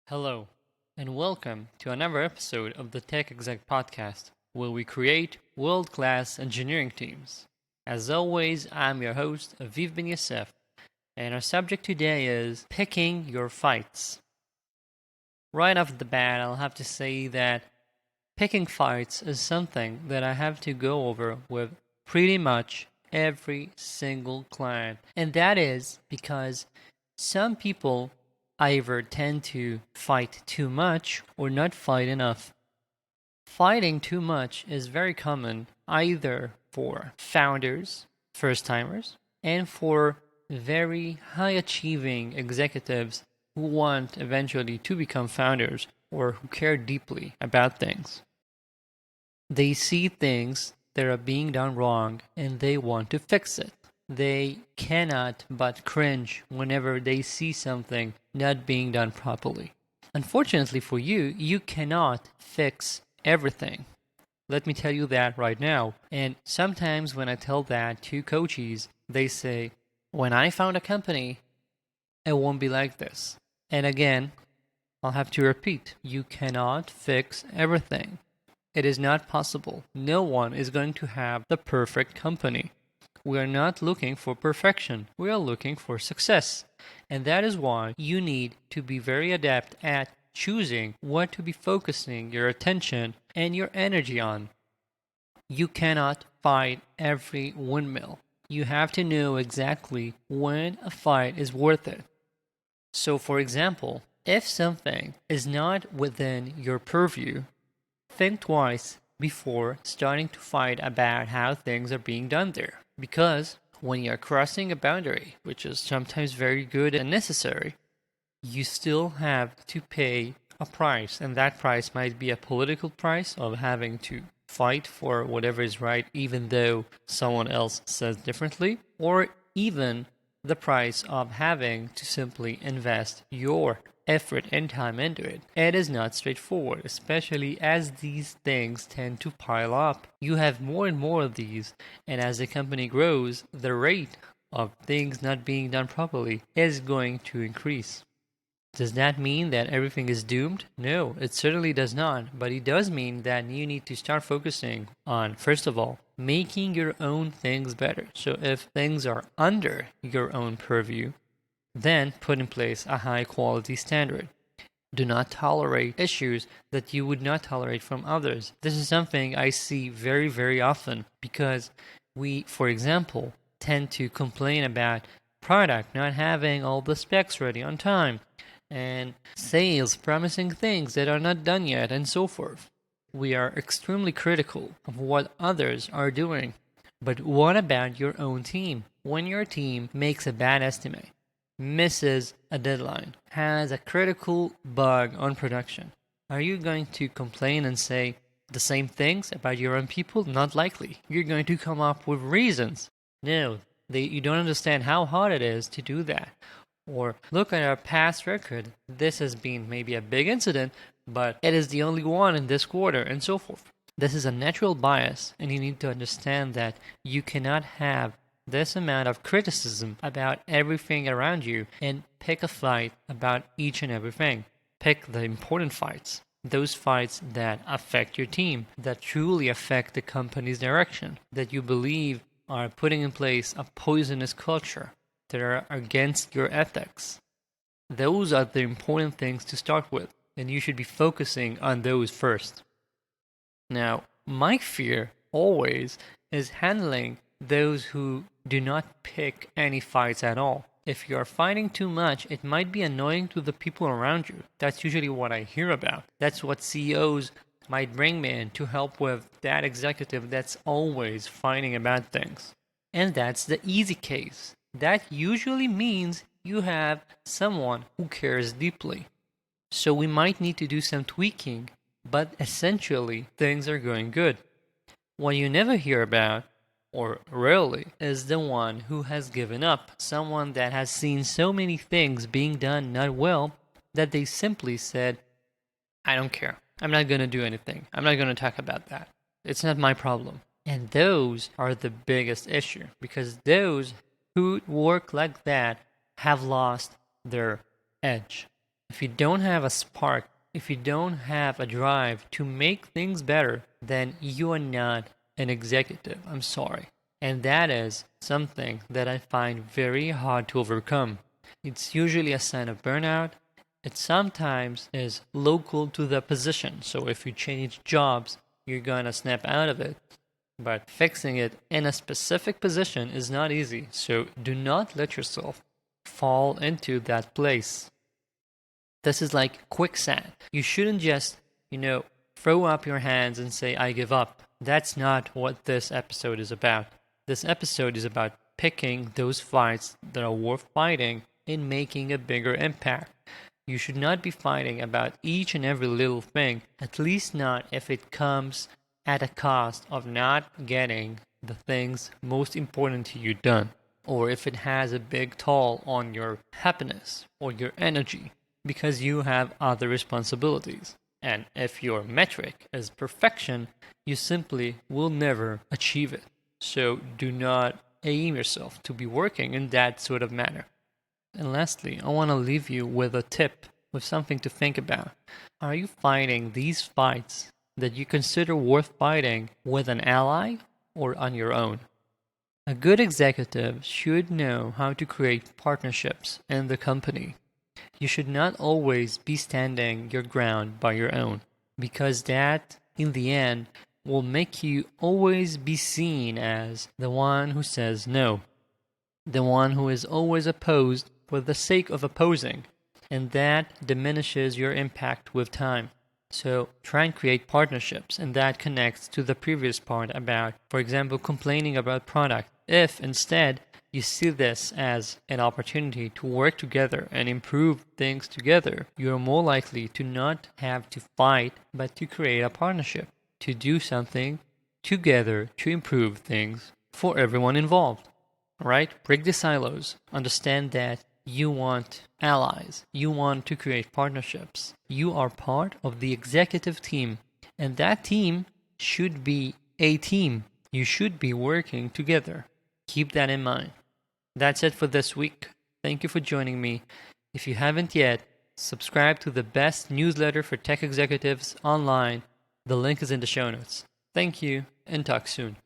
Hello, and welcome to another episode of the Tech Exec podcast, where we create world class engineering teams. As always, I'm your host, Aviv Ben-Yosef, and our subject today is picking your fights. Right off the bat, I'll have to say that picking fights is something that I have to go over with pretty much every single client, and that is because some people either tend to fight too much or not fight enough. Fighting too much is very common either for founders, first timers, and for very high achieving executives who want eventually to become founders or who care deeply about things. They see things that are being done wrong and they want to fix it. They cannot but cringe whenever they see something not being done properly. Unfortunately for you, you cannot fix everything. Let me tell you that right now. And sometimes when I tell that to coaches, they say, when I found a company, it won't be like this. And again, I'll have to repeat, you cannot fix everything. It is not possible. No one is going to have the perfect company. We are not looking for perfection. We are looking for success. And that is why you need to be very adept at choosing what to be focusing your attention and your energy on. You cannot fight every windmill. You have to know exactly when a fight is worth it. So, for example, if something is not within your purview, think twice before starting to fight about how things are being done there. Because when you're crossing a boundary, which is sometimes very good and necessary, you still have to pay a price. And that price might be a political price of having to fight for whatever is right, even though someone else says differently, or even the price of having to simply invest your effort and time into it. It is not straightforward, especially as these things tend to pile up. You have more and more of these, and as the company grows, the rate of things not being done properly is going to increase. Does that mean that everything is doomed? No, it certainly does not, but it does mean that you need to start focusing on, first of all, making your own things better. So if things are under your own purview, then put in place a high quality standard. Do not tolerate issues that you would not tolerate from others. This is something I see very, very often because we, for example, tend to complain about product not having all the specs ready on time and sales promising things that are not done yet and so forth. We are extremely critical of what others are doing. But what about your own team? When your team makes a bad estimate, misses a deadline, has a critical bug on production, are you going to complain and say the same things about your own people? Not likely. You're going to come up with reasons. No, you don't understand how hard it is to do that. Or look at our past record. This has been maybe a big incident, but it is the only one in this quarter, and so forth. This is a natural bias, and you need to understand that you cannot have this amount of criticism about everything around you and pick a fight about each and everything. Pick the important fights, those fights that affect your team, that truly affect the company's direction, that you believe are putting in place a poisonous culture, that are against your ethics. Those are the important things to start with, and you should be focusing on those first. Now, my fear always is handling those who do not pick any fights at all. If you are fighting too much, it might be annoying to the people around you. That's usually what I hear about. That's what CEOs might bring me in to help with that executive that's always fighting about things. And that's the easy case. That usually means you have someone who cares deeply. So we might need to do some tweaking, but essentially things are going good. What you never hear about, or rarely, is the one who has given up, someone that has seen so many things being done not well that they simply said, I don't care. I'm not going to do anything. I'm not going to talk about that. It's not my problem. And those are the biggest issue because those who work like that have lost their edge. If you don't have a spark, if you don't have a drive to make things better, then you are not an executive. I'm sorry. And that is something that I find very hard to overcome. It's usually a sign of burnout. It sometimes is local to the position. So if you change jobs, you're gonna snap out of it. But fixing it in a specific position is not easy. So do not let yourself fall into that place. This is like quicksand. You shouldn't just, throw up your hands and say, I give up. That's not what this episode is about. This episode is about picking those fights that are worth fighting and making a bigger impact. You should not be fighting about each and every little thing, at least not if it comes at a cost of not getting the things most important to you done, or if it has a big toll on your happiness or your energy because you have other responsibilities. And if your metric is perfection, you simply will never achieve it. So do not aim yourself to be working in that sort of manner. And lastly, I want to leave you with a tip, with something to think about. Are you fighting these fights that you consider worth fighting with an ally or on your own? A good executive should know how to create partnerships in the company. You should not always be standing your ground by your own, because that, in the end, will make you always be seen as the one who says no, the one who is always opposed for the sake of opposing, and that diminishes your impact with time. So try and create partnerships, and that connects to the previous part about, for example, complaining about product. If instead you see this as an opportunity to work together and improve things together, you are more likely to not have to fight, but to create a partnership, to do something together to improve things for everyone involved. All right? Break the silos. Understand that you want allies. You want to create partnerships. You are part of the executive team, and that team should be a team. You should be working together. Keep that in mind. That's it for this week. Thank you for joining me. If you haven't yet, subscribe to the best newsletter for tech executives online. The link is in the show notes. Thank you, and talk soon.